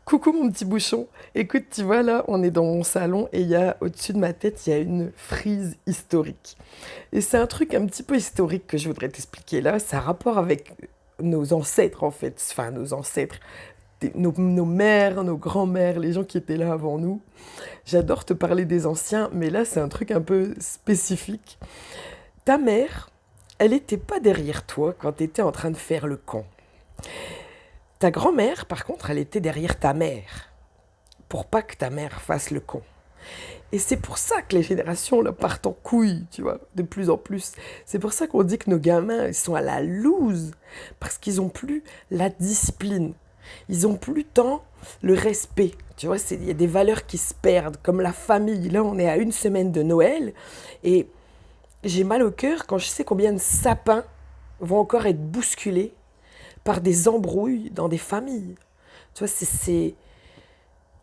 Coucou mon petit bouchon. Écoute, tu vois là, on est dans mon salon et il y a au-dessus de ma tête, il y a une frise historique. Et c'est un truc un petit peu historique que je voudrais t'expliquer là. Ça a rapport avec nos ancêtres en fait, enfin nos ancêtres, nos mères, nos grands-mères, les gens qui étaient là avant nous. J'adore te parler des anciens, mais là c'est un truc un peu spécifique. Ta mère, elle était pas derrière toi quand tu étais en train de faire le con. Ta grand-mère, par contre, elle était derrière ta mère, pour pas que ta mère fasse le con. Et c'est pour ça que les générations là, partent en couille, tu vois, de plus en plus. C'est pour ça qu'on dit que nos gamins, ils sont à la loose, parce qu'ils ont plus la discipline. Ils ont plus tant le respect. Tu vois, il y a des valeurs qui se perdent, comme la famille. Là, on est à une semaine de Noël, et j'ai mal au cœur quand je sais combien de sapins vont encore être bousculés par des embrouilles dans des familles. Tu vois,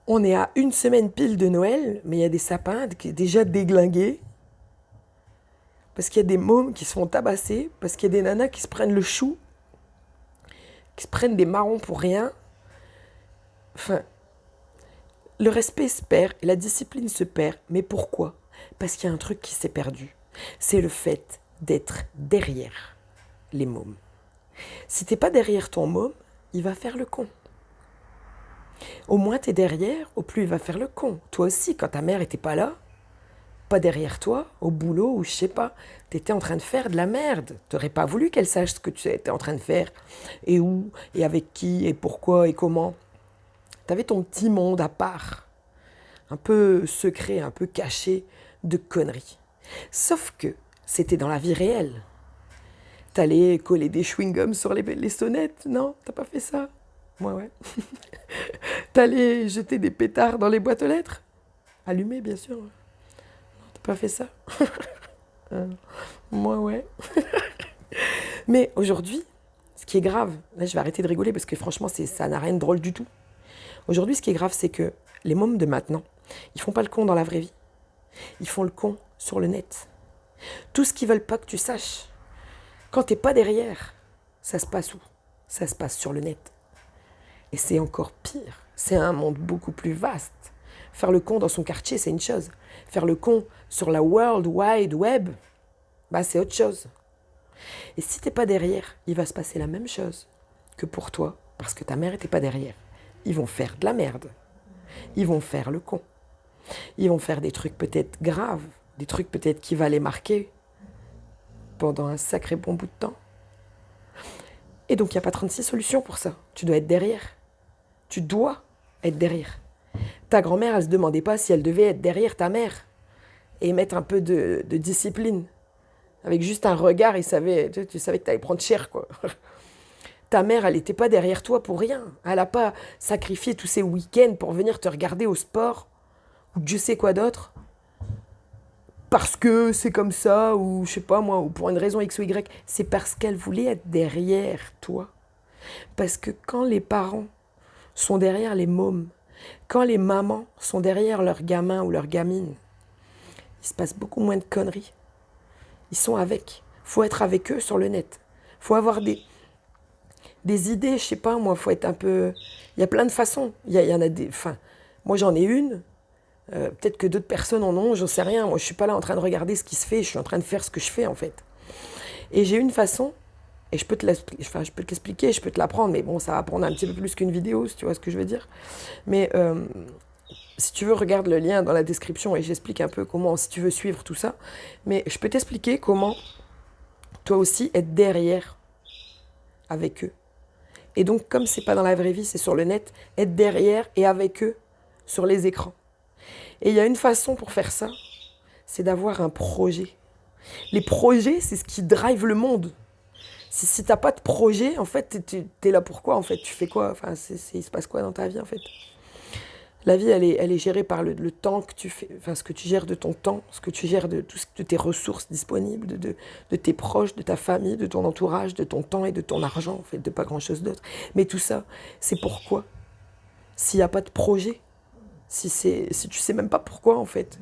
on est à une semaine pile de Noël, mais il y a des sapins déjà déglingués, parce qu'il y a des mômes qui se font tabasser, parce qu'il y a des nanas qui se prennent le chou, qui se prennent des marrons pour rien. Enfin, le respect se perd et la discipline se perd. Mais pourquoi? Parce qu'il y a un truc qui s'est perdu. C'est le fait d'être derrière les mômes. Si t'es pas derrière ton môme, il va faire le con. Au moins t'es derrière, au plus il va faire le con. Toi aussi, quand ta mère était pas là, pas derrière toi, au boulot ou je sais pas, t'étais en train de faire de la merde. T'aurais pas voulu qu'elle sache ce que tu étais en train de faire, et où, et avec qui, et pourquoi, et comment. T'avais ton petit monde à part, un peu secret, un peu caché de conneries. Sauf que c'était dans la vie réelle. T'allais coller des chewing-gums sur les sonnettes, non? T'as pas fait ça? Moi, ouais. T'allais jeter des pétards dans les boîtes aux lettres? Allumés, bien sûr. T'as pas fait ça? Moi, ouais. Mais aujourd'hui, ce qui est grave, là je vais arrêter de rigoler parce que franchement ça n'a rien de drôle du tout. Aujourd'hui, ce qui est grave, c'est que les mômes de maintenant, ils font pas le con dans la vraie vie. Ils font le con sur le net. Tout ce qu'ils veulent pas que tu saches. Quand t'es pas derrière, ça se passe où? Ça se passe sur le net. Et c'est encore pire. C'est un monde beaucoup plus vaste. Faire le con dans son quartier, c'est une chose. Faire le con sur la World Wide Web, bah c'est autre chose. Et si t'es pas derrière, il va se passer la même chose que pour toi, parce que ta mère était pas derrière. Ils vont faire de la merde. Ils vont faire le con. Ils vont faire des trucs peut-être graves, des trucs peut-être qui va les marquer pendant un sacré bon bout de temps. Et donc il n'y a pas 36 solutions pour ça. Tu dois être derrière. Tu dois être derrière. Ta grand-mère, elle se demandait pas si elle devait être derrière ta mère et mettre un peu de discipline. Avec juste un regard, tu savais que tu allais prendre cher, quoi. Ta mère, elle n'était pas derrière toi pour rien. Elle n'a pas sacrifié tous ses week-ends pour venir te regarder au sport ou Dieu sait quoi d'autre. Parce que c'est comme ça, ou je sais pas moi, ou pour une raison X ou Y. C'est parce qu'elle voulait être derrière toi. Parce que quand les parents sont derrière les mômes, quand les mamans sont derrière leurs gamins ou leurs gamines, il se passe beaucoup moins de conneries. Ils sont avec. Faut être avec eux sur le net. Faut avoir des idées, je sais pas moi, faut être un peu... Il y a plein de façons. Il y en a des... Enfin, moi j'en ai une. Peut-être que d'autres personnes en ont, j'en sais rien. Moi je suis pas là en train de regarder ce qui se fait, je suis en train de faire ce que je fais en fait. Et j'ai une façon, et je peux te l'expliquer, je peux te l'apprendre, mais bon, ça va prendre un petit peu plus qu'une vidéo, si tu vois ce que je veux dire. Mais si tu veux, regarde le lien dans la description et j'explique un peu comment, si tu veux suivre tout ça. Mais je peux t'expliquer comment toi aussi être derrière avec eux. Et donc, comme c'est pas dans la vraie vie, c'est sur le net, être derrière et avec eux sur les écrans. Et il y a une façon pour faire ça, c'est d'avoir un projet. Les projets, c'est ce qui drive le monde. Si t'as pas de projet, en fait, t'es là pour quoi, en fait? Tu fais quoi? Enfin, il se passe quoi dans ta vie, en fait? La vie, elle est gérée par le temps que tu fais, enfin, ce que tu gères de ton temps, ce que tu gères de tes ressources disponibles, de tes proches, de ta famille, de ton entourage, de ton temps et de ton argent, en fait, de pas grand-chose d'autre. Mais tout ça, c'est pourquoi? S'il n'y a pas de projet, si tu sais même pas pourquoi, en fait.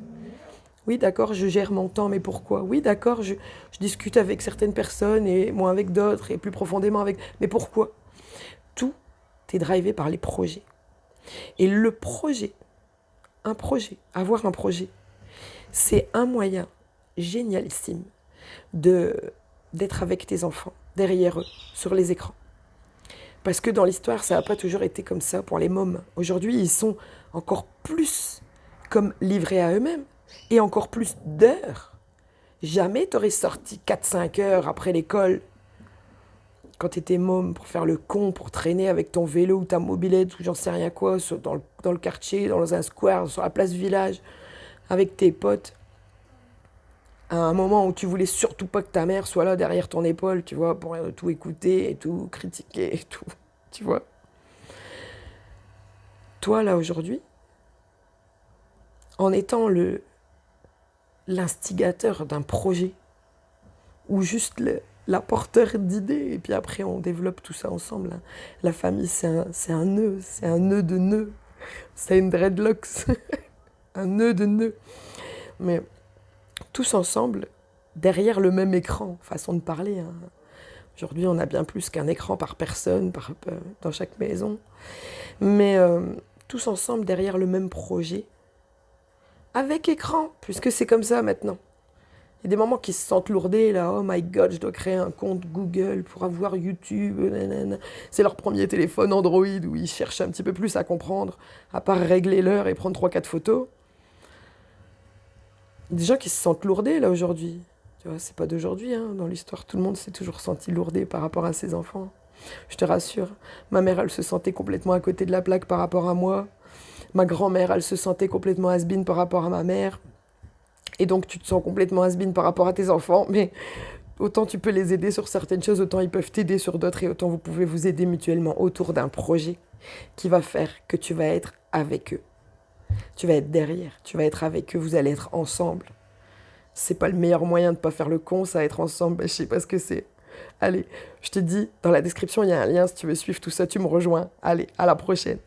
Oui, d'accord, je gère mon temps, mais pourquoi? Oui, d'accord, je discute avec certaines personnes et moi avec d'autres et plus profondément avec... Mais pourquoi? Tout est drivé par les projets. Et le projet, avoir un projet, c'est un moyen génialissime de d'être avec tes enfants, derrière eux, sur les écrans. Parce que dans l'histoire, ça n'a pas toujours été comme ça pour les mômes. Aujourd'hui, ils sont encore plus comme livrés à eux-mêmes et encore plus d'heures. Jamais t'aurais sorti 4-5 heures après l'école quand t'étais môme pour faire le con, pour traîner avec ton vélo ou ta mobilette ou j'en sais rien quoi, dans le quartier, dans un square, sur la place du village, avec tes potes. À un moment où tu voulais surtout pas que ta mère soit là derrière ton épaule, tu vois, pour tout écouter et tout critiquer et tout, tu vois. Toi, là, aujourd'hui, en étant l'instigateur d'un projet, ou juste l'apporteur d'idées, et puis après on développe tout ça ensemble, hein. La famille, c'est un nœud, c'est un nœud de nœud, c'est une dreadlocks, un nœud de nœud. Mais tous ensemble, derrière le même écran, façon de parler, hein. Aujourd'hui, on a bien plus qu'un écran par personne, dans chaque maison. Mais tous ensemble, derrière le même projet, avec écran, puisque c'est comme ça maintenant. Il y a des mamans qui se sentent lourdées, là, oh my god, je dois créer un compte Google pour avoir YouTube, nanana. C'est leur premier téléphone Android où ils cherchent un petit peu plus à comprendre, à part régler l'heure et prendre 3-4 photos. Des gens qui se sentent lourdés, là, aujourd'hui. Tu vois, c'est pas d'aujourd'hui, hein. Dans l'histoire, tout le monde s'est toujours senti lourdé par rapport à ses enfants. Je te rassure. Ma mère, elle se sentait complètement à côté de la plaque par rapport à moi. Ma grand-mère, elle se sentait complètement has-been par rapport à ma mère. Et donc, tu te sens complètement has-been par rapport à tes enfants. Mais autant tu peux les aider sur certaines choses, autant ils peuvent t'aider sur d'autres. Et autant vous pouvez vous aider mutuellement autour d'un projet qui va faire que tu vas être avec eux. Tu vas être derrière, tu vas être avec eux, vous allez être ensemble. C'est pas le meilleur moyen de pas faire le con, ça, être ensemble, bah, je sais pas ce que c'est. Allez, je te dis, dans la description, il y a un lien, si tu veux suivre tout ça, tu me rejoins. Allez, à la prochaine.